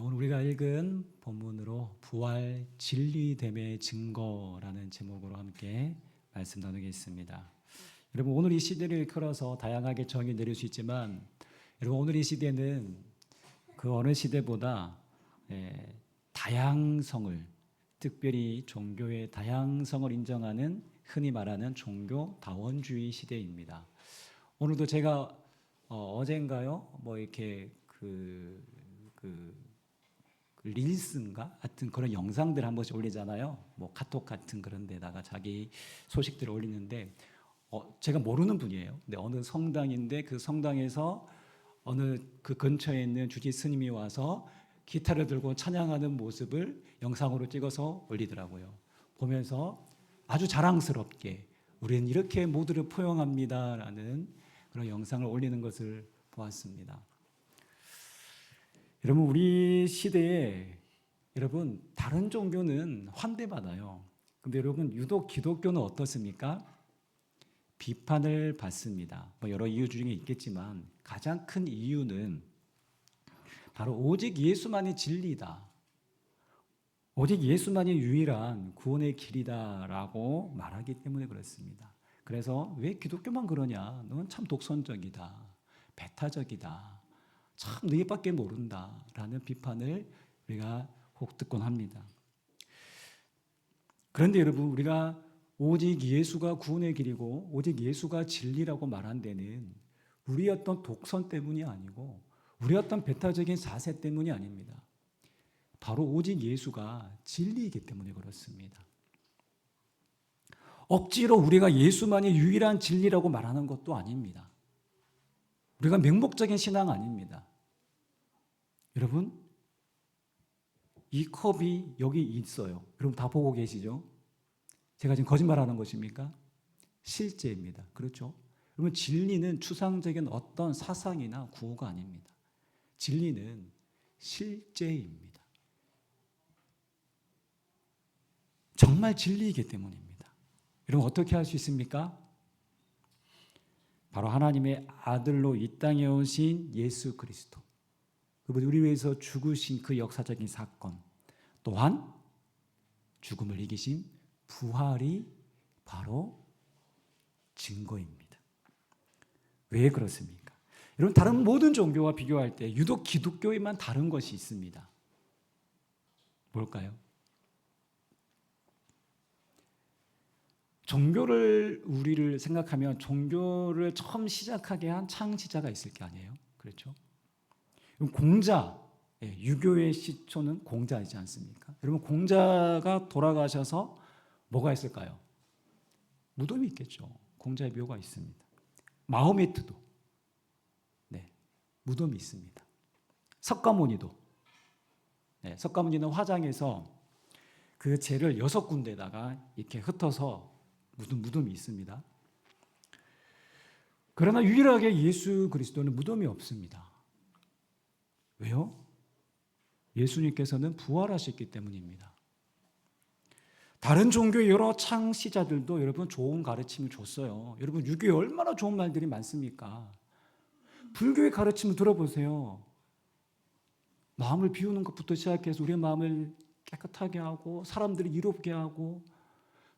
오늘 우리가 읽은 본문으로 부활 진리됨의 증거라는 제목으로 함께 말씀 나누겠습니다. 여러분, 오늘 이 시대를 일컬어서 다양하게 정의 내릴 수 있지만 여러분, 오늘 이 시대는 그 어느 시대보다 다양성을, 특별히 종교의 다양성을 인정하는 흔히 말하는 종교 다원주의 시대입니다. 오늘도 제가 어젠가요 이렇게 릴스인가 하여튼 그런 영상들 한 번씩 올리잖아요. 카톡 같은 그런 데다가 자기 소식들을 올리는데 제가 모르는 분이에요. 근데 어느 성당인데 그 성당에서 어느 그 근처에 있는 주지 스님이 와서 기타를 들고 찬양하는 모습을 영상으로 찍어서 올리더라고요. 보면서 아주 자랑스럽게 우리는 이렇게 모두를 포용합니다라는 그런 영상을 올리는 것을 보았습니다. 여러분, 우리 시대에 여러분 다른 종교는 환대받아요. 근데 여러분 유독 기독교는 어떻습니까? 비판을 받습니다. 여러 이유 중에 있겠지만 가장 큰 이유는 바로 오직 예수만이 진리다, 오직 예수만이 유일한 구원의 길이다라고 말하기 때문에 그렇습니다. 그래서 왜 기독교만 그러냐? 넌 참 독선적이다, 배타적이다, 참 너희밖에 모른다라는 비판을 우리가 혹 듣곤 합니다. 그런데 여러분, 우리가 오직 예수가 구원의 길이고 오직 예수가 진리라고 말한 데는 우리 어떤 독선 때문이 아니고 우리 어떤 배타적인 자세 때문이 아닙니다. 바로 오직 예수가 진리이기 때문에 그렇습니다. 억지로 우리가 예수만이 유일한 진리라고 말하는 것도 아닙니다. 우리가 맹목적인 신앙 아닙니다. 여러분, 이 컵이 여기 있어요. 여러분 다 보고 계시죠? 제가 지금 거짓말하는 것입니까? 실제입니다. 그렇죠? 여러분, 진리는 추상적인 어떤 사상이나 구호가 아닙니다. 진리는 실제입니다. 정말 진리이기 때문입니다. 여러분, 어떻게 할 수 있습니까? 바로 하나님의 아들로 이 땅에 오신 예수 그리스도, 그분이 우리 위해서 죽으신 그 역사적인 사건, 또한 죽음을 이기신 부활이 바로 증거입니다. 왜 그렇습니까? 여러분, 다른 모든 종교와 비교할 때 유독 기독교에만 다른 것이 있습니다. 뭘까요? 종교를 우리를 생각하면 종교를 처음 시작하게 한 창시자가 있을 게 아니에요. 그렇죠? 공자, 유교의 시초는 공자이지 않습니까? 여러분, 공자가 돌아가셔서 뭐가 있을까요? 무덤이 있겠죠. 공자의 묘가 있습니다. 마호메트도 무덤이 있습니다. 석가모니도 석가모니는 화장해서 그 재를 6군데다가 이렇게 흩어서 무덤이 있습니다. 그러나 유일하게 예수 그리스도는 무덤이 없습니다. 왜요? 예수님께서는 부활하셨기 때문입니다. 다른 종교의 여러 창시자들도 여러분 좋은 가르침을 줬어요. 여러분, 유교에 얼마나 좋은 말들이 많습니까? 불교의 가르침을 들어보세요. 마음을 비우는 것부터 시작해서 우리의 마음을 깨끗하게 하고 사람들을 이롭게 하고,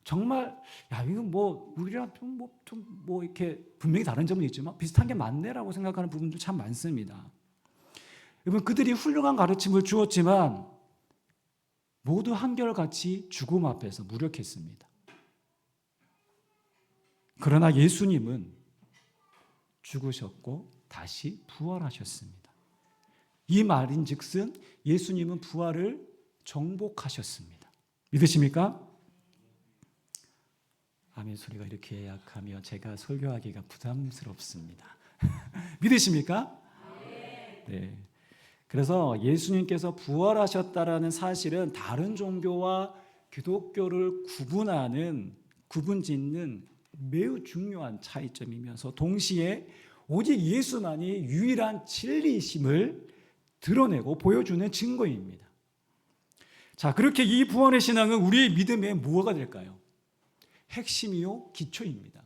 정말 이건 우리랑 좀 이렇게 분명히 다른 점은 있지만 비슷한 게 많네라고 생각하는 부분도 참 많습니다. 여러분, 그들이 훌륭한 가르침을 주었지만 모두 한결같이 죽음 앞에서 무력했습니다. 그러나 예수님은 죽으셨고 다시 부활하셨습니다. 이 말인즉슨 예수님은 부활을 정복하셨습니다. 믿으십니까? 아멘 소리가 이렇게 약하며 제가 설교하기가 부담스럽습니다. 믿으십니까? 네. 그래서 예수님께서 부활하셨다라는 사실은 다른 종교와 기독교를 구분짓는 매우 중요한 차이점이면서 동시에 오직 예수만이 유일한 진리이심을 드러내고 보여주는 증거입니다. 자, 그렇게 이 부활의 신앙은 우리의 믿음의 무엇가 될까요? 핵심이요, 기초입니다.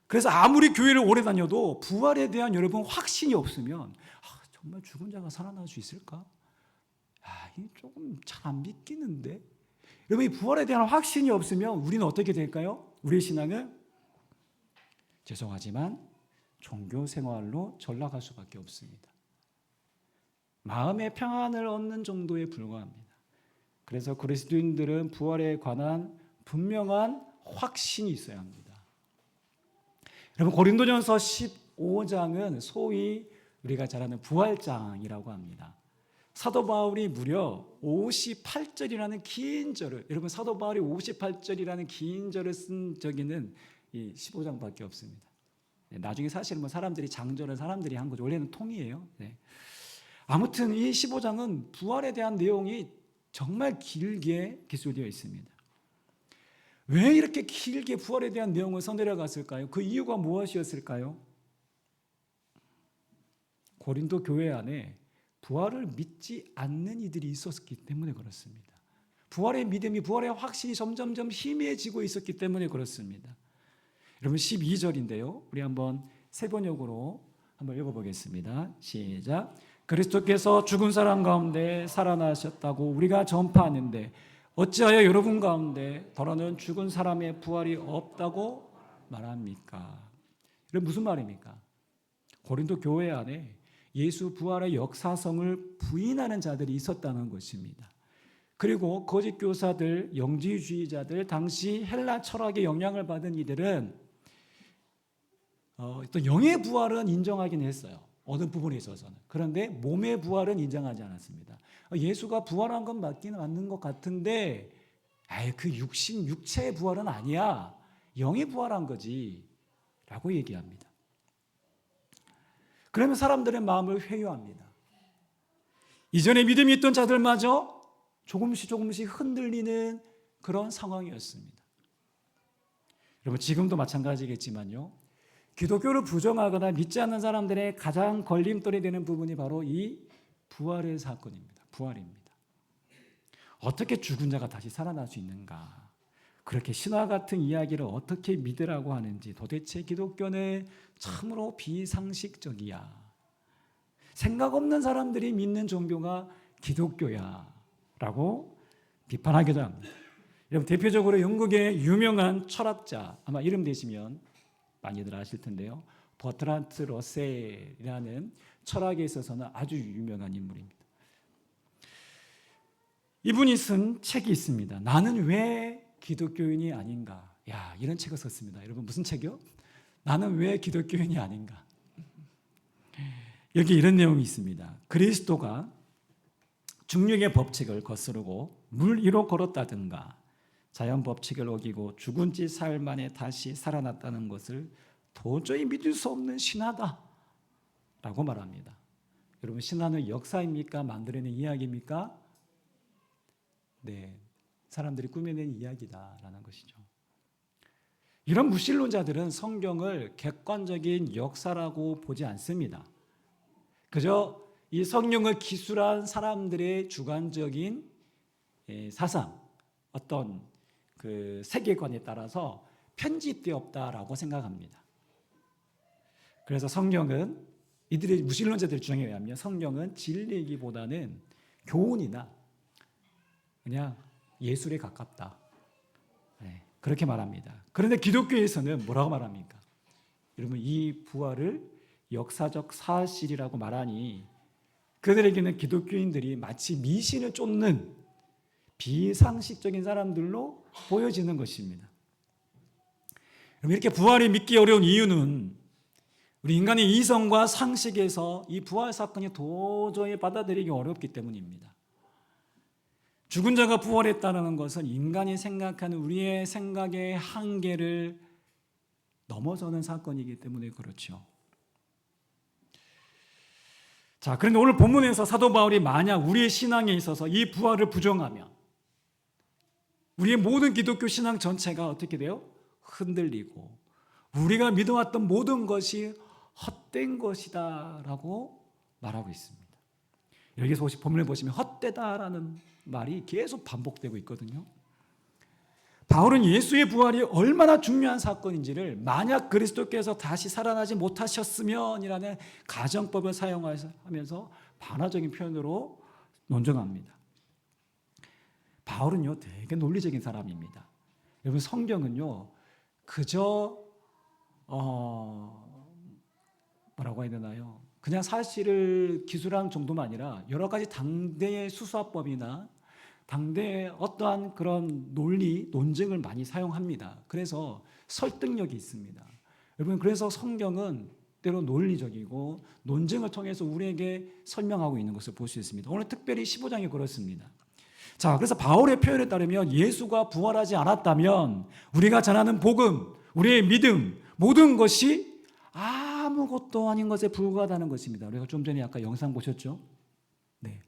그래서 아무리 교회를 오래 다녀도 부활에 대한 여러분 확신이 없으면 정말 죽은 자가 살아날 수 있을까? 조금 잘 안 믿기는데. 여러분, 이 부활에 대한 확신이 없으면 우리는 어떻게 될까요? 우리의 신앙은 죄송하지만 종교 생활로 전락할 수밖에 없습니다. 마음의 평안을 얻는 정도에 불과합니다. 그래서 그리스도인들은 부활에 관한 분명한 확신이 있어야 합니다. 여러분, 고린도전서 15장은 소위 우리가 잘 아는 부활장이라고 합니다. 사도 바울이 무려 58절이라는 긴 절을, 여러분, 사도 바울이 58절이라는 긴 절을 쓴 적에는 이 15장밖에 없습니다. 나중에 사실은 뭐 사람들이 장절을 사람들이 한 거죠. 원래는 통이에요. 네. 아무튼 이 15장은 부활에 대한 내용이 정말 길게 기술되어 있습니다. 왜 이렇게 길게 부활에 대한 내용을 써내려 갔을까요? 그 이유가 무엇이었을까요? 고린도 교회 안에 부활을 믿지 않는 이들이 있었기 때문에 그렇습니다. 부활의 믿음이, 부활의 확신이 점점점 희미해지고 있었기 때문에 그렇습니다. 여러분, 12절인데요. 우리 한번 세 번역으로 한번 읽어보겠습니다. 시작. 그리스도께서 죽은 사람 가운데 살아나셨다고 우리가 전파하는데 어찌하여 여러분 가운데 더러는 죽은 사람의 부활이 없다고 말합니까? 이건 무슨 말입니까? 고린도 교회 안에 예수 부활의 역사성을 부인하는 자들이 있었다는 것입니다. 그리고 거짓 교사들, 영지주의자들, 당시 헬라 철학의 영향을 받은 이들은 또 영의 부활은 인정하긴 했어요. 어느 부분에 있어서는. 그런데 몸의 부활은 인정하지 않았습니다. 예수가 부활한 건 맞는 것 같은데, 그 육체의 부활은 아니야. 영이 부활한 거지. 라고 얘기합니다. 그러면 사람들의 마음을 회유합니다. 이전에 믿음이 있던 자들마저 조금씩 흔들리는 그런 상황이었습니다. 여러분, 지금도 마찬가지겠지만요. 기독교를 부정하거나 믿지 않는 사람들의 가장 걸림돌이 되는 부분이 바로 이 부활의 사건입니다. 부활입니다. 어떻게 죽은 자가 다시 살아날 수 있는가? 그렇게 신화 같은 이야기를 어떻게 믿으라고 하는지, 도대체 기독교는 참으로 비상식적이야. 생각 없는 사람들이 믿는 종교가 기독교야 라고 비판하기도 합니다. 여러분, 대표적으로 영국의 유명한 철학자, 아마 이름 되시면 많이들 아실 텐데요. 버트란트 러셀이라는 철학에 있어서는 아주 유명한 인물입니다. 이분이 쓴 책이 있습니다. 나는 왜 기독교인이 아닌가? 이런 책을 썼습니다. 여러분, 무슨 책이요? 나는 왜 기독교인이 아닌가? 여기 이런 내용이 있습니다. 그리스도가 중력의 법칙을 거스르고 물 위로 걸었다든가 자연 법칙을 어기고 죽은 지 사흘 만에 다시 살아났다는 것을 도저히 믿을 수 없는 신화다 라고 말합니다. 여러분, 신화는 역사입니까? 만들어낸 이야기입니까? 네, 사람들이 꾸며낸 이야기다라는 것이죠. 이런 무신론자들은 성경을 객관적인 역사라고 보지 않습니다. 그저 이 성령을 기술한 사람들의 주관적인 사상, 어떤 그 세계관에 따라서 편집되었다라고 생각합니다. 그래서 성경은 이들의 무신론자들 주장에 의하면 성경은 진리이기보다는 교훈이나 그냥 예술에 가깝다. 그렇게 말합니다. 그런데 기독교에서는 뭐라고 말합니까? 여러분, 이 부활을 역사적 사실이라고 말하니 그들에게는 기독교인들이 마치 미신을 쫓는 비상식적인 사람들로 보여지는 것입니다. 이렇게 부활이 믿기 어려운 이유는 우리 인간의 이성과 상식에서 이 부활 사건이 도저히 받아들이기 어렵기 때문입니다. 죽은 자가 부활했다는 것은 인간이 생각하는 우리의 생각의 한계를 넘어서는 사건이기 때문에 그렇죠. 자, 그런데 오늘 본문에서 사도 바울이 만약 우리의 신앙에 있어서 이 부활을 부정하면 우리의 모든 기독교 신앙 전체가 어떻게 돼요? 흔들리고 우리가 믿어왔던 모든 것이 헛된 것이다 라고 말하고 있습니다. 여기서 혹시 본문을 보시면 헛되다라는 말이 계속 반복되고 있거든요. 바울은 예수의 부활이 얼마나 중요한 사건인지를 만약 그리스도께서 다시 살아나지 못하셨으면이라는 가정법을 사용하면서 반화적인 표현으로 논증합니다. 바울은요 되게 논리적인 사람입니다. 여러분 성경은요 그저 뭐라고 해야 되나요? 그냥 사실을 기술한 정도만 아니라 여러 가지 당대의 수사법이나 당대의 어떠한 그런 논리, 논증을 많이 사용합니다. 그래서 설득력이 있습니다. 여러분 그래서 성경은 때로 논리적이고 논증을 통해서 우리에게 설명하고 있는 것을 볼 수 있습니다. 오늘 특별히 15장이 그렇습니다. 자, 그래서 바울의 표현에 따르면 예수가 부활하지 않았다면 우리가 전하는 복음, 우리의 믿음, 모든 것이 아무것도 아닌 것에 불과하다는 것입니다. 우리가 좀 전에 아까 영상 보셨죠? 네.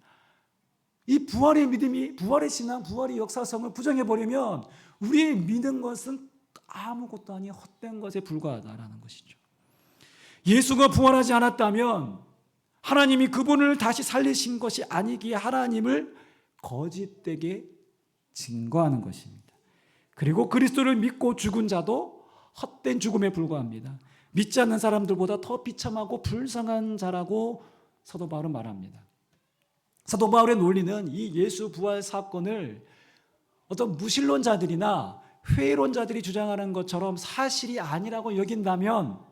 이 부활의 믿음이, 부활의 신앙, 부활의 역사성을 부정해버리면 우리의 믿은 것은 아무것도 아닌 헛된 것에 불과하다는 것이죠. 예수가 부활하지 않았다면 하나님이 그분을 다시 살리신 것이 아니기에 하나님을 거짓되게 증거하는 것입니다. 그리고 그리스도를 믿고 죽은 자도 헛된 죽음에 불과합니다. 믿지 않는 사람들보다 더 비참하고 불쌍한 자라고 사도 바울은 말합니다. 사도 바울의 논리는 이 예수 부활 사건을 어떤 무신론자들이나 회의론자들이 주장하는 것처럼 사실이 아니라고 여긴다면,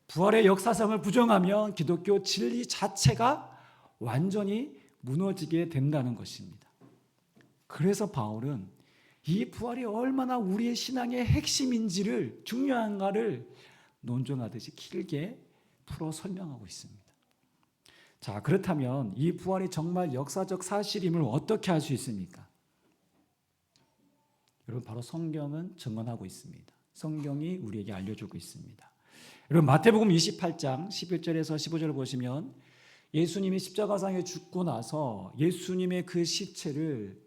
부활의 역사성을 부정하면 기독교 진리 자체가 완전히 무너지게 된다는 것입니다. 그래서 바울은 이 부활이 얼마나 우리의 신앙의 핵심인지를, 중요한가를 논증하듯이 길게 풀어 설명하고 있습니다. 자, 그렇다면 이 부활이 정말 역사적 사실임을 어떻게 알 수 있습니까? 여러분, 바로 성경은 증언하고 있습니다. 성경이 우리에게 알려주고 있습니다. 여러분, 마태복음 28장 11절에서 15절을 보시면 예수님이 십자가상에 죽고 나서 예수님의 그 시체를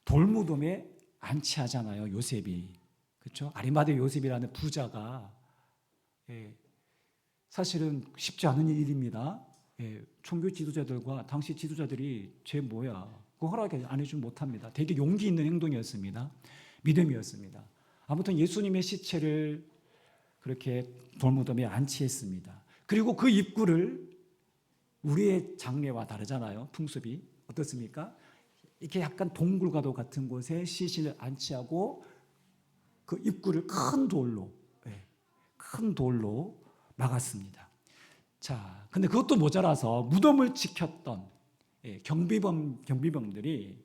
돌무덤에 안치하잖아요, 요셉이. 그렇죠? 아리마대 요셉이라는 부자가. 사실은 쉽지 않은 일입니다. 종교 지도자들과 당시 지도자들이 쟤 뭐야, 그 허락 안 해주면 못합니다. 되게 용기 있는 행동이었습니다. 믿음이었습니다. 아무튼 예수님의 시체를 그렇게 돌무덤에 안치했습니다. 그리고 그 입구를, 우리의 장례와 다르잖아요, 풍습이. 어떻습니까? 이렇게 약간 동굴과도 같은 곳에 시신을 안치하고 그 입구를 큰 돌로 막았습니다. 자, 근데 그것도 모자라서 무덤을 지켰던 경비병들이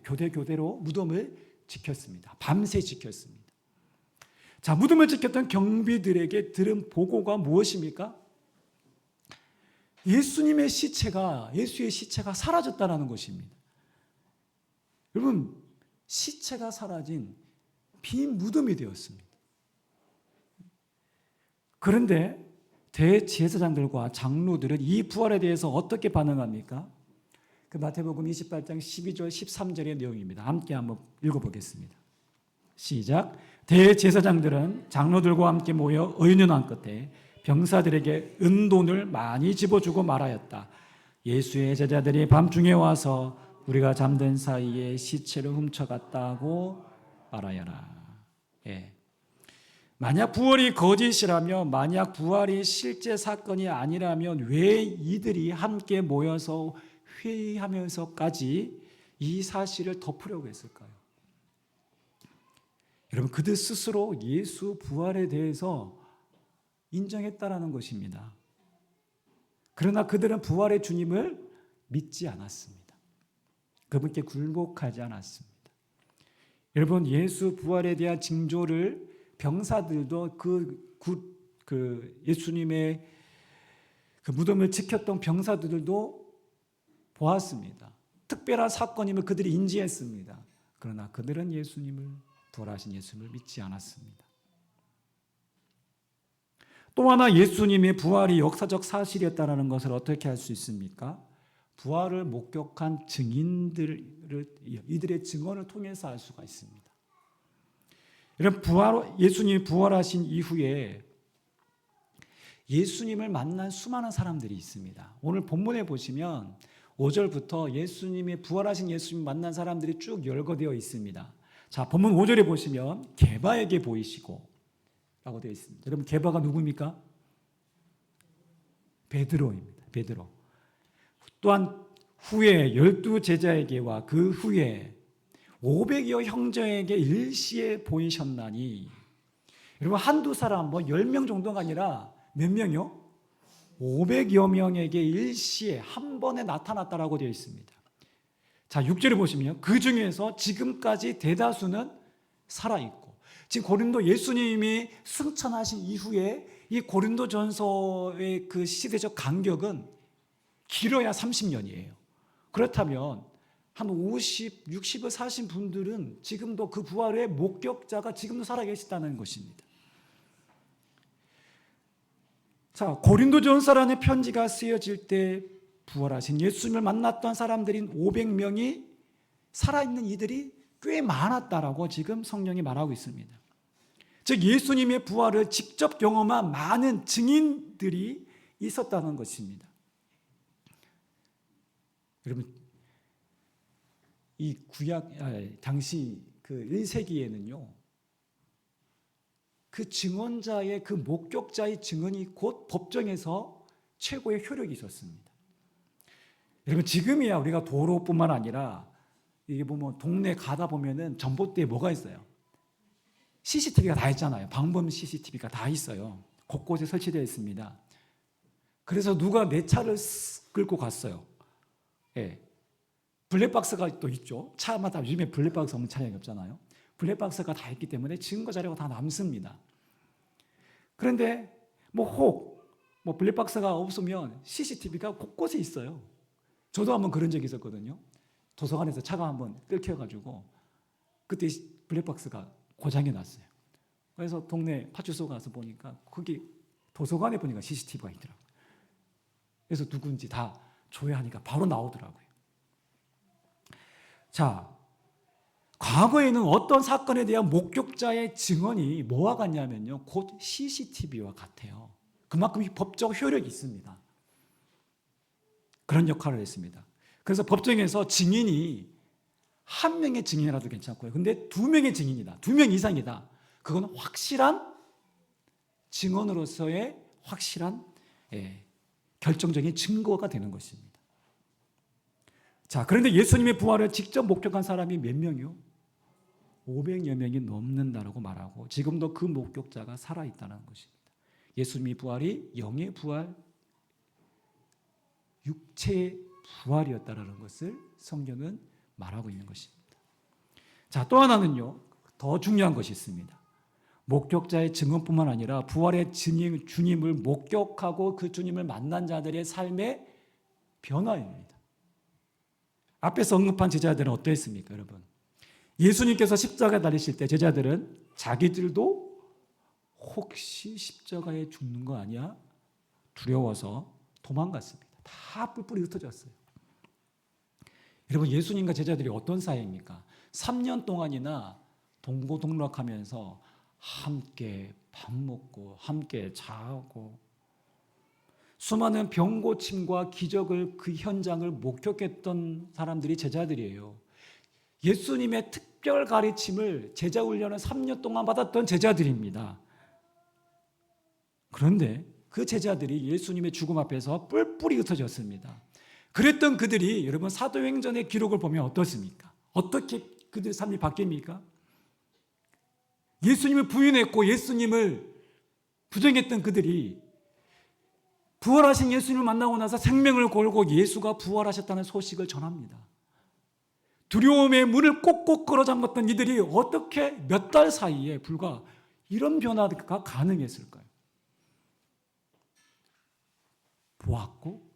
교대로 무덤을 지켰습니다. 밤새 지켰습니다. 자, 무덤을 지켰던 경비들에게 들은 보고가 무엇입니까? 예수의 시체가 사라졌다는 것입니다. 여러분, 시체가 사라진 빈 무덤이 되었습니다. 그런데 대제사장들과 장로들은 이 부활에 대해서 어떻게 반응합니까? 그 마태복음 28장 12절 13절의 내용입니다. 함께 한번 읽어보겠습니다. 시작. 대제사장들은 장로들과 함께 모여 의논한 끝에 병사들에게 은돈을 많이 집어주고 말하였다. 예수의 제자들이 밤중에 와서 우리가 잠든 사이에 시체를 훔쳐갔다고 말하여라. 만약 부활이 거짓이라면, 만약 부활이 실제 사건이 아니라면 왜 이들이 함께 모여서 회의하면서까지 이 사실을 덮으려고 했을까요? 여러분, 그들 스스로 예수 부활에 대해서 인정했다라는 것입니다. 그러나 그들은 부활의 주님을 믿지 않았습니다. 그분께 굴복하지 않았습니다. 여러분, 예수 부활에 대한 징조를 병사들도 예수님의 그 무덤을 지켰던 병사들도 보았습니다. 특별한 사건임을 그들이 인지했습니다. 그러나 그들은 부활하신 예수님을 믿지 않았습니다. 또 하나, 예수님의 부활이 역사적 사실이었다는 것을 어떻게 알 수 있습니까? 부활을 목격한 이들의 증언을 통해서 알 수가 있습니다. 예수님이 부활하신 이후에 예수님을 만난 수많은 사람들이 있습니다. 오늘 본문에 보시면 5절부터 예수님의 부활하신 예수님 만난 사람들이 쭉 열거되어 있습니다. 자, 본문 5절에 보시면 게바에게 보이시고 라고 되어 있습니다. 여러분, 게바가 누굽니까? 베드로입니다. 베드로. 또한 후에 12제자에게와 그 후에 500여 형제에게 일시에 보이셨나니, 여러분 한두 사람 10명 정도가 아니라 몇 명이요? 500여 명에게 일시에 한 번에 나타났다라고 되어 있습니다. 자, 6절을 보시면 그 중에서 지금까지 대다수는 살아있고, 지금 고린도 예수님이 승천하신 이후에 이 고린도전서의 그 시대적 간격은 길어야 30년이에요. 그렇다면 한 50, 60을 사신 분들은 지금도 그 부활의 목격자가 지금도 살아계시다는 것입니다. 자, 고린도전서라는 편지가 쓰여질 때 부활하신 예수님을 만났던 사람들인 500명이 살아있는 이들이 꽤 많았다라고 지금 성경이 말하고 있습니다. 즉 예수님의 부활을 직접 경험한 많은 증인들이 있었다는 것입니다. 여러분, 이 당시 그 1세기에는요, 그 증언자의, 그 목격자의 증언이 곧 법정에서 최고의 효력이 있었습니다. 여러분, 지금이야 우리가 도로뿐만 아니라 이게 보면 동네 가다 보면은 전봇대에 뭐가 있어요? CCTV가 다 있잖아요. 방범 CCTV가 다 있어요. 곳곳에 설치되어 있습니다. 그래서 누가 내 차를 끌고 갔어요. 예. 블랙박스가 또 있죠. 차마다 요즘에 블랙박스 없는 차량이 없잖아요. 블랙박스가 다 있기 때문에 증거 자료가 다 남습니다. 그런데 블랙박스가 없으면 CCTV가 곳곳에 있어요. 저도 한번 그런 적이 있었거든요. 도서관에서 차가 한번 끌켜가지고 그때 블랙박스가 고장이 났어요. 그래서 동네 파출소 가서 보니까 거기 도서관에 보니까 CCTV가 있더라고요. 그래서 누군지 다 조회하니까 바로 나오더라고요. 자, 과거에는 어떤 사건에 대한 목격자의 증언이 뭐와 같냐면요, 곧 CCTV와 같아요. 그만큼 법적 효력이 있습니다. 그런 역할을 했습니다. 그래서 법정에서 증인이 한 명의 증인이라도 괜찮고요. 근데 2명의 증인이다, 2명 이상이다, 그건 확실한 증언으로서의 확실한 결정적인 증거가 되는 것입니다. 자, 그런데 예수님의 부활을 직접 목격한 사람이 몇 명이요? 500여 명이 넘는다라고 말하고, 지금도 그 목격자가 살아있다는 것입니다. 예수님의 부활이 영의 부활, 육체의 부활이었다라는 것을 성경은 말하고 있는 것입니다. 자, 또 하나는요, 더 중요한 것이 있습니다. 목격자의 증언뿐만 아니라 부활의 주님을 목격하고 그 주님을 만난 자들의 삶의 변화입니다. 앞에서 언급한 제자들은 어떠했습니까, 여러분? 예수님께서 십자가에 달리실 때 제자들은 자기들도 혹시 십자가에 죽는 거 아니야? 두려워서 도망갔습니다. 다 뿔뿔이 흩어졌어요. 여러분, 예수님과 제자들이 어떤 사이입니까? 3년 동안이나 동고동락하면서 함께 밥 먹고 함께 자고, 수많은 병고침과 기적을, 그 현장을 목격했던 사람들이 제자들이에요. 예수님의 특별 가르침을, 제자 훈련을 3년 동안 받았던 제자들입니다. 그런데 그 제자들이 예수님의 죽음 앞에서 뿔뿔이 흩어졌습니다. 그랬던 그들이, 여러분, 사도행전의 기록을 보면 어떻습니까? 어떻게 그들의 삶이 바뀝니까? 예수님을 부인했고 예수님을 부정했던 그들이 부활하신 예수님을 만나고 나서 생명을 걸고 예수가 부활하셨다는 소식을 전합니다. 두려움의 문을 꼭꼭 끌어잠갔던 이들이 어떻게 몇 달 사이에 불과 이런 변화가 가능했을까요? 보았고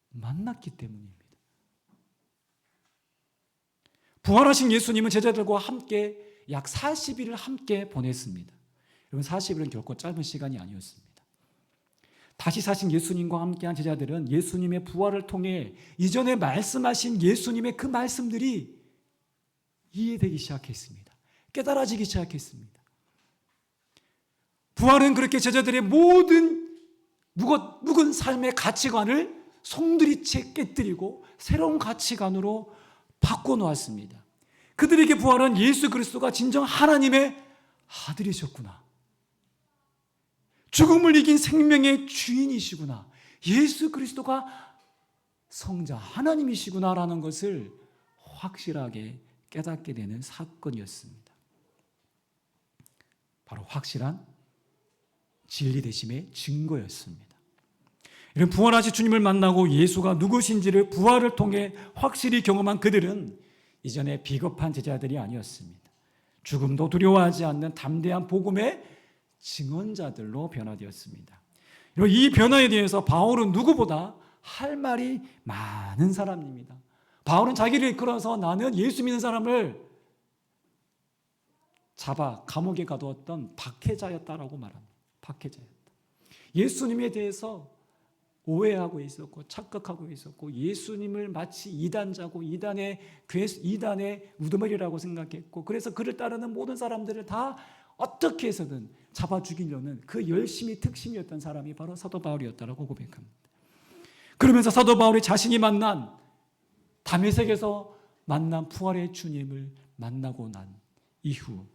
만났기 때문입니다. 부활하신 예수님은 제자들과 함께 약 40일을 함께 보냈습니다. 여러분, 40일은 결코 짧은 시간이 아니었습니다. 다시 사신 예수님과 함께한 제자들은 예수님의 부활을 통해 이전에 말씀하신 예수님의 그 말씀들이 이해되기 시작했습니다. 깨달아지기 시작했습니다. 부활은 그렇게 제자들의 모든 묵은 삶의 가치관을 송두리째 깨뜨리고 새로운 가치관으로 바꿔놓았습니다. 그들에게 부활은 예수 그리스도가 진정 하나님의 아들이셨구나, 죽음을 이긴 생명의 주인이시구나, 예수 그리스도가 성자 하나님이시구나라는 것을 확실하게 깨닫게 되는 사건이었습니다. 바로 확실한 진리 되심의 증거였습니다. 이런 부활하신 주님을 만나고 예수가 누구신지를 부활을 통해 확실히 경험한 그들은 이전에 비겁한 제자들이 아니었습니다. 죽음도 두려워하지 않는 담대한 복음의 증언자들로 변화되었습니다. 이 변화에 대해서 바울은 누구보다 할 말이 많은 사람입니다. 바울은 자기를 이끌어서 나는 예수 믿는 사람을 잡아 감옥에 가두었던 박해자였다라고 말합니다. 박해자였다. 예수님에 대해서 오해하고 있었고 착각하고 있었고 예수님을 마치 이단자고 이단의 우두머리라고 생각했고 그래서 그를 따르는 모든 사람들을 다 어떻게 해서든 잡아 죽이려는 그 열심히 특심이었던 사람이 바로 사도 바울이었다라고 고백합니다. 그러면서 사도 바울이 자신이 만난 다메섹에서 만난 부활의 주님을 만나고 난 이후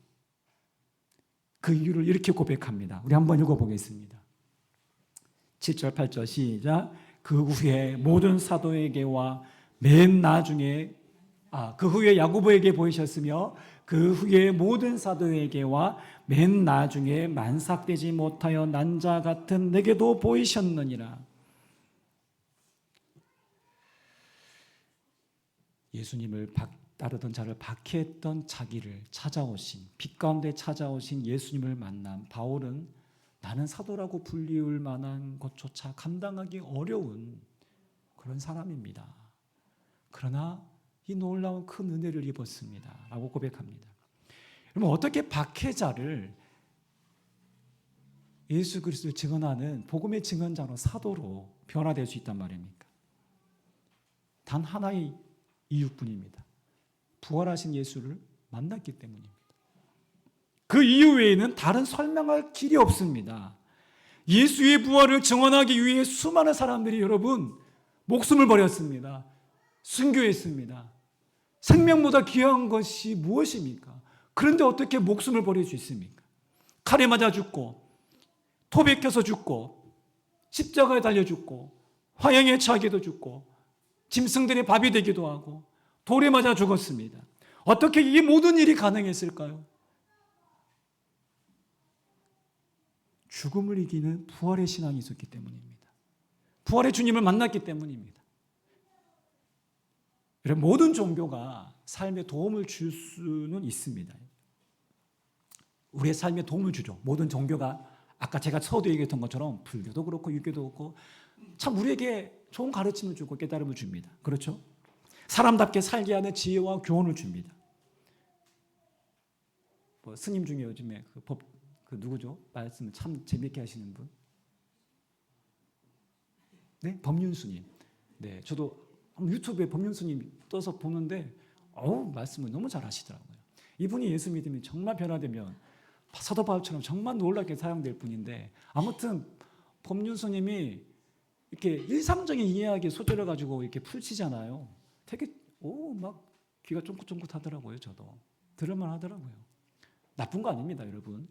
그 이유를 이렇게 고백합니다. 우리 한번 읽어보겠습니다. 7절 8절 시작. 그 후에 모든 사도에게와 맨 나중에 그 후에 야고보에게 보이셨으며 그 후에 모든 사도에게와 맨 나중에 만삭되지 못하여 난 자 같은 내게도 보이셨느니라. 예수님을 따르던 자를 박해했던 자기를 찾아오신 빛 가운데 찾아오신 예수님을 만난 바울은 나는 사도라고 불리울 만한 것조차 감당하기 어려운 그런 사람입니다. 그러나 이 놀라운 큰 은혜를 입었습니다. 라고 고백합니다. 그러면 어떻게 박해자를 예수 그리스도를 증언하는 복음의 증언자로 사도로 변화될 수 있단 말입니까? 단 하나의 이유뿐입니다. 부활하신 예수를 만났기 때문입니다. 그 이유 외에는 다른 설명할 길이 없습니다. 예수의 부활을 증언하기 위해 수많은 사람들이 여러분 목숨을 버렸습니다. 순교했습니다. 생명보다 귀한 것이 무엇입니까? 그런데 어떻게 목숨을 버릴 수 있습니까? 칼에 맞아 죽고 토백혀서 죽고 십자가에 달려 죽고 화형에 처하게도 죽고 짐승들의 밥이 되기도 하고 돌에 맞아 죽었습니다. 어떻게 이 모든 일이 가능했을까요? 죽음을 이기는 부활의 신앙이 있었기 때문입니다. 부활의 주님을 만났기 때문입니다. 모든 종교가 삶에 도움을 줄 수는 있습니다. 우리의 삶에 도움을 주죠. 모든 종교가 아까 제가 서두 얘기했던 것처럼 불교도 그렇고 유교도 그렇고 참 우리에게 좋은 가르침을 주고 깨달음을 줍니다. 그렇죠? 사람답게 살게 하는 지혜와 교훈을 줍니다. 스님 중에 요즘에 누구죠? 말씀 참 재밌게 하시는 분. 네, 법륜스님. 네, 저도 유튜브에 법륜스님 떠서 보는데, 말씀을 너무 잘 하시더라고요. 이분이 예수 믿으면 정말 변화되면 사도 바울처럼 정말 놀랍게 사용될 분인데, 아무튼 법륜스님이 이렇게 일상적인 이야기 소재를 가지고 이렇게 풀치잖아요. 되게 막 귀가 쫑긋쫑긋하더라고요. 저도 들을만 하더라고요. 나쁜 거 아닙니다, 여러분.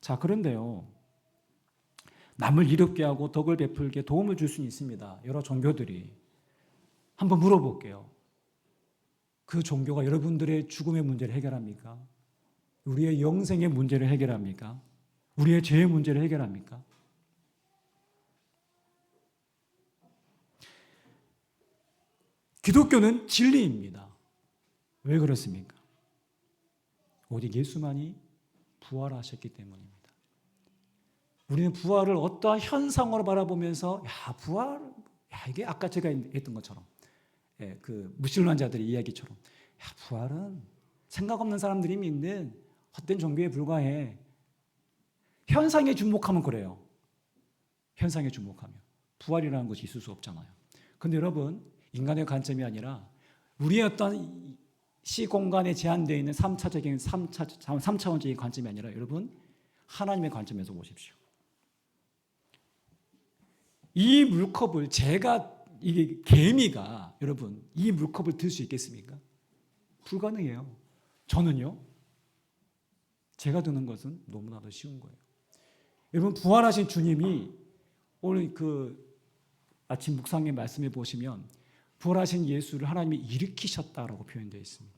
자, 그런데요, 남을 이롭게 하고 덕을 베풀게 도움을 줄 수는 있습니다. 여러 종교들이. 한번 물어볼게요. 그 종교가 여러분들의 죽음의 문제를 해결합니까? 우리의 영생의 문제를 해결합니까? 우리의 죄의 문제를 해결합니까? 기독교는 진리입니다. 왜 그렇습니까? 오직 예수만이 부활하셨기 때문입니다. 우리는 부활을 어떠한 현상으로 바라보면서 부활, 이게 아까 제가 했던 것처럼 그 무신론자들의 이야기처럼 부활은 생각 없는 사람들이 믿는 헛된 종교에 불과해. 현상에 주목하면 그래요. 현상에 주목하면 부활이라는 것이 있을 수 없잖아요. 그런데 여러분, 인간의 관점이 아니라 우리의 어떤 시공간에 제한되어 있는 3차원적인 관점이 아니라 여러분, 하나님의 관점에서 보십시오. 이 물컵을 이게 개미가 여러분 이 물컵을 들 수 있겠습니까? 불가능해요. 저는요, 제가 드는 것은 너무나도 쉬운 거예요. 여러분, 부활하신 주님이 오늘 그 아침 묵상의 말씀에 보시면 부활하신 예수를 하나님이 일으키셨다라고 표현되어 있습니다.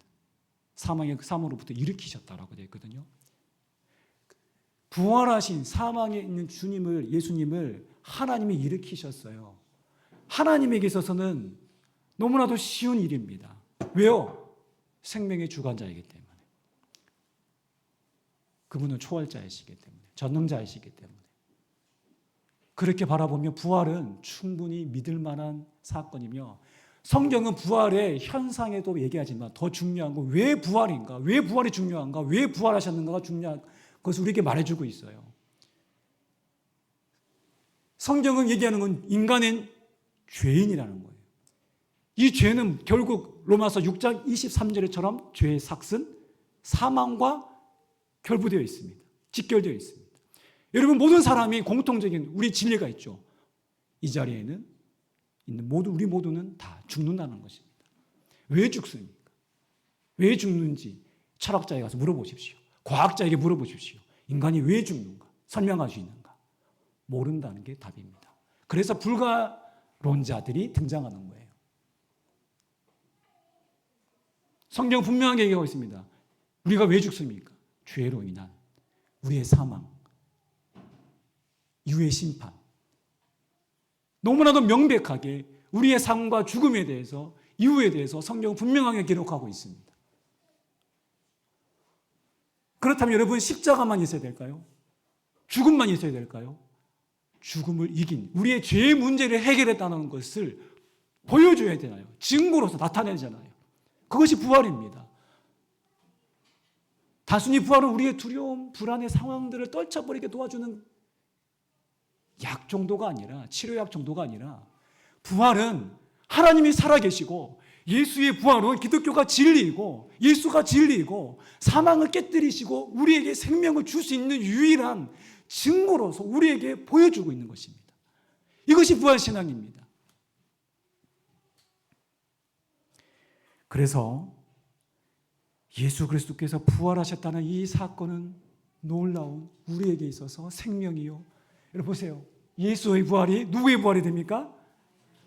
사망의 삶으로부터 일으키셨다라고 되어 있거든요. 부활하신 사망에 있는 주님을, 예수님을 하나님이 일으키셨어요. 하나님에게 있어서는 너무나도 쉬운 일입니다. 왜요? 생명의 주관자이기 때문에. 그분은 초월자이시기 때문에, 전능자이시기 때문에. 그렇게 바라보면 부활은 충분히 믿을 만한 사건이며, 성경은 부활의 현상에도 얘기하지만 더 중요한 건 왜 부활인가, 왜 부활이 중요한가, 왜 부활하셨는가가 중요한 것을 우리에게 말해주고 있어요. 성경은 얘기하는 건 인간은 죄인이라는 거예요. 이 죄는 결국 로마서 6장 23절처럼 죄의 삭은 사망과 결부되어 있습니다. 직결되어 있습니다. 여러분, 모든 사람이 공통적인 우리 진리가 있죠. 이 자리에는 있는 우리 모두는 다 죽는다는 것입니다. 왜 죽습니까? 왜 죽는지 철학자에 가서 물어보십시오. 과학자에게 물어보십시오. 인간이 왜 죽는가? 설명할 수 있는가? 모른다는 게 답입니다. 그래서 불가론자들이 등장하는 거예요. 성경 분명하게 얘기하고 있습니다. 우리가 왜 죽습니까? 죄로 인한 우리의 사망, 이후의 심판. 너무나도 명백하게 우리의 삶과 죽음에 대해서, 이후에 대해서 성경은 분명하게 기록하고 있습니다. 그렇다면 여러분, 십자가만 있어야 될까요? 죽음만 있어야 될까요? 죽음을 이긴, 우리의 죄의 문제를 해결했다는 것을 보여줘야 되나요? 증거로서 나타내잖아요. 그것이 부활입니다. 단순히 부활은 우리의 두려움, 불안의 상황들을 떨쳐버리게 도와주는 약 정도가 아니라, 치료약 정도가 아니라, 부활은 하나님이 살아계시고, 예수의 부활은 기독교가 진리이고, 예수가 진리이고, 사망을 깨뜨리시고 우리에게 생명을 줄 수 있는 유일한 증거로서 우리에게 보여주고 있는 것입니다. 이것이 부활신앙입니다. 그래서 예수 그리스도께서 부활하셨다는 이 사건은 놀라운, 우리에게 있어서 생명이요. 여러분 보세요. 예수의 부활이 누구의 부활이 됩니까?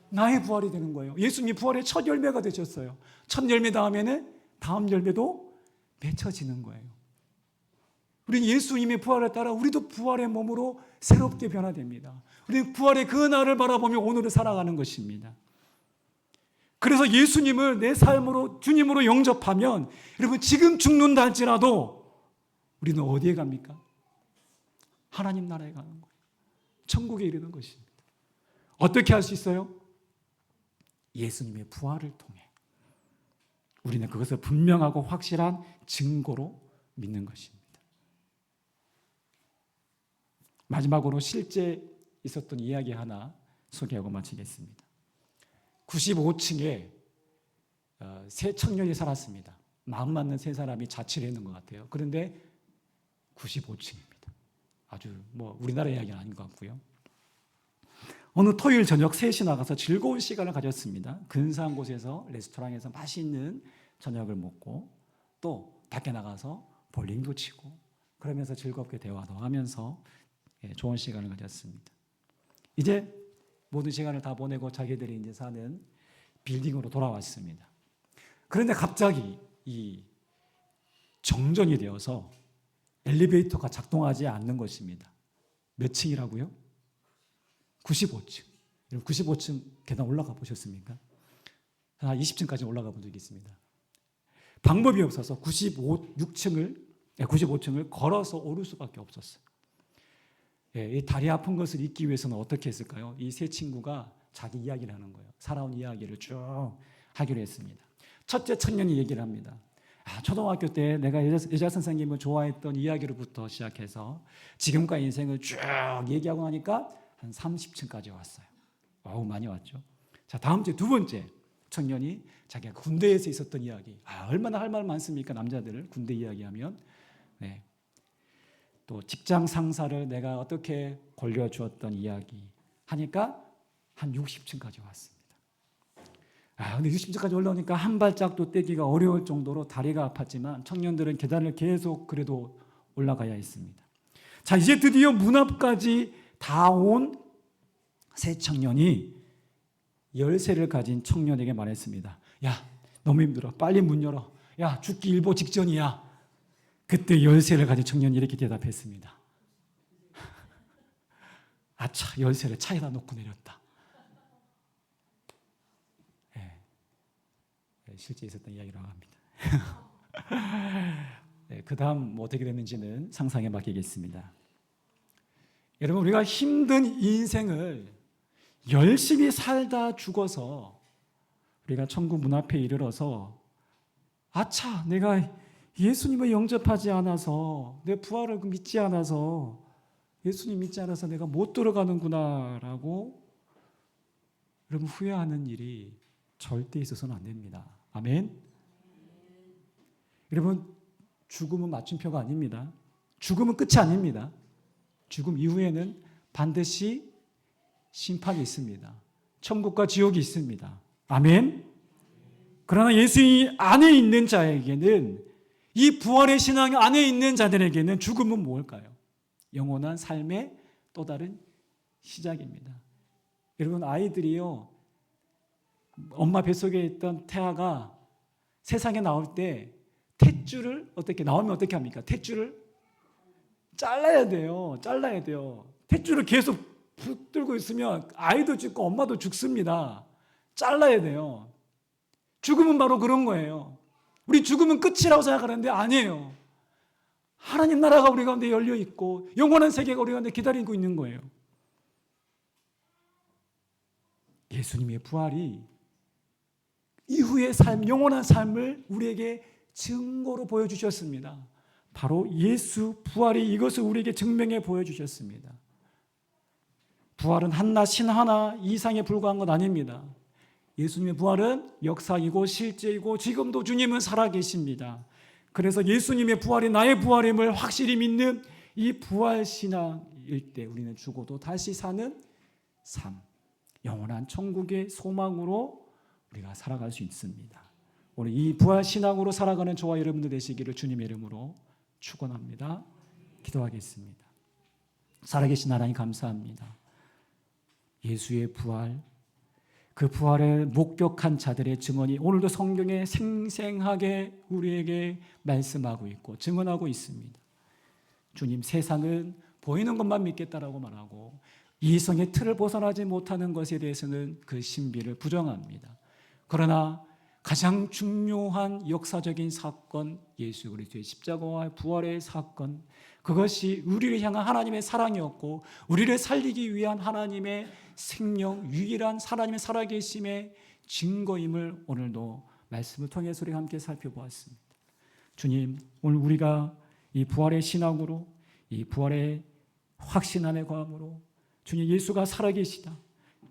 나의 부활이 되는 거예요. 예수님이 부활의 첫 열매가 되셨어요. 첫 열매 다음에는 다음 열매도 맺혀지는 거예요. 우리는 예수님의 부활에 따라 우리도 부활의 몸으로 새롭게 변화됩니다. 우리는 부활의 그 날을 바라보며 오늘을 살아가는 것입니다. 그래서 예수님을 내 삶으로, 주님으로 영접하면, 여러분 지금 죽는다 할지라도 우리는 어디에 갑니까? 하나님 나라에 가는 거예요. 천국에 이르는 것입니다. 어떻게 할 수 있어요? 예수님의 부활을 통해 우리는 그것을 분명하고 확실한 증거로 믿는 것입니다. 마지막으로 실제 있었던 이야기 하나 소개하고 마치겠습니다. 95층에 세 청년이 살았습니다. 마음 맞는 세 사람이 자취를 했는 것 같아요. 그런데 95층입니다. 아주 우리나라 이야기는 아닌 것 같고요. 어느 토요일 저녁 셋이 나가서 즐거운 시간을 가졌습니다. 근사한 곳에서, 레스토랑에서 맛있는 저녁을 먹고, 또 밖에 나가서 볼링도 치고, 그러면서 즐겁게 대화도 하면서 좋은 시간을 가졌습니다. 이제 모든 시간을 다 보내고 자기들이 이제 사는 빌딩으로 돌아왔습니다. 그런데 갑자기 이 정전이 되어서 엘리베이터가 작동하지 않는 것입니다. 몇 층이라고요? 95층. 95층 계단 올라가 보셨습니까? 20층까지 올라가 본 적이 있습니다. 방법이 없어서 95층을 걸어서 오를 수밖에 없었어요. 이 다리 아픈 것을 잊기 위해서는 어떻게 했을까요? 이 세 친구가 자기 이야기를 하는 거예요. 살아온 이야기를 쭉 하기로 했습니다. 첫째 청년이 얘기를 합니다. 초등학교 때 내가 여자 선생님을 좋아했던 이야기로부터 시작해서 지금까지 인생을 쭉 얘기하고 나니까 한 30층까지 왔어요. 많이 왔죠. 자, 다음 주에 두 번째 청년이 자기가 군대에서 있었던 이야기. 얼마나 할 말 많습니까? 남자들을 군대 이야기하면. 네. 또 직장 상사를 내가 어떻게 골려주었던 이야기 하니까 한 60층까지 왔습니다. 근데 60층까지 올라오니까 한 발짝도 떼기가 어려울 정도로 다리가 아팠지만 청년들은 계단을 계속 그래도 올라가야 했습니다. 자, 이제 드디어 문 앞까지 다 온 세 청년이 열쇠를 가진 청년에게 말했습니다. 야, 너무 힘들어. 빨리 문 열어. 야, 죽기 일보 직전이야. 그때 열쇠를 가진 청년이 이렇게 대답했습니다. 아차, 열쇠를 차에다 놓고 내렸다. 네, 실제 있었던 이야기라고 합니다. 네, 그 다음 어떻게 됐는지는 상상에 맡기겠습니다. 여러분, 우리가 힘든 인생을 열심히 살다 죽어서 우리가 천국 문 앞에 이르러서 아차, 내가 예수님을 영접하지 않아서, 내 부활을 믿지 않아서, 예수님 믿지 않아서 내가 못 들어가는구나 라고 여러분 후회하는 일이 절대 있어서는 안 됩니다. 아멘. 여러분, 죽음은 맞춤표가 아닙니다. 죽음은 끝이 아닙니다. 죽음 이후에는 반드시 심판이 있습니다. 천국과 지옥이 있습니다. 아멘. 그러나 예수 안에 있는 자에게는, 이 부활의 신앙 안에 있는 자들에게는 죽음은 뭘까요? 영원한 삶의 또 다른 시작입니다. 여러분, 아이들이요, 엄마 뱃속에 있던 태아가 세상에 나올 때 탯줄을 나오면 어떻게 합니까? 탯줄을 잘라야 돼요. 탯줄을 계속 붙들고 있으면 아이도 죽고 엄마도 죽습니다. 잘라야 돼요. 죽음은 바로 그런 거예요. 우리 죽음은 끝이라고 생각하는데 아니에요. 하나님 나라가 우리 가운데 열려 있고 영원한 세계가 우리 가운데 기다리고 있는 거예요. 예수님의 부활이 이후의 삶, 영원한 삶을 우리에게 증거로 보여주셨습니다. 바로 예수 부활이 이것을 우리에게 증명해 보여주셨습니다. 부활은 한낱 신 하나 이상에 불과한 것 아닙니다. 예수님의 부활은 역사이고 실제이고 지금도 주님은 살아계십니다. 그래서 예수님의 부활이 나의 부활임을 확실히 믿는 이 부활신앙일 때 우리는 죽어도 다시 사는 삶, 영원한 천국의 소망으로 우리가 살아갈 수 있습니다. 오늘 이 부활신앙으로 살아가는 저와 여러분들 되시기를 주님의 이름으로 축원합니다. 기도하겠습니다. 살아계신 하나님 감사합니다. 예수의 부활, 그 부활에 목격한 자들의 증언이 오늘도 성경에 생생하게 우리에게 말씀하고 있고 증언하고 있습니다. 주님, 세상은 보이는 것만 믿겠다라고 말하고 이성의 틀을 벗어나지 못하는 것에 대해서는 그 신비를 부정합니다. 그러나 가장 중요한 역사적인 사건, 예수 그리스도의 십자가와 부활의 사건, 그것이 우리를 향한 하나님의 사랑이었고 우리를 살리기 위한 하나님의 생명, 유일한 하나님의 살아계심의 증거임을 오늘도 말씀을 통해서 우리가 함께 살펴보았습니다. 주님, 오늘 우리가 이 부활의 신앙으로, 이 부활의 확신 안에 거함으로 주님, 예수가 살아계시다,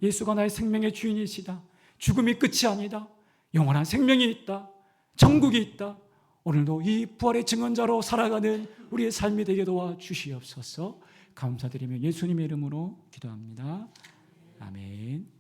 예수가 나의 생명의 주인이시다, 죽음이 끝이 아니다, 영원한 생명이 있다, 천국이 있다, 오늘도 이 부활의 증언자로 살아가는 우리의 삶이 되게 도와주시옵소서. 감사드리며 예수님의 이름으로 기도합니다. 아멘.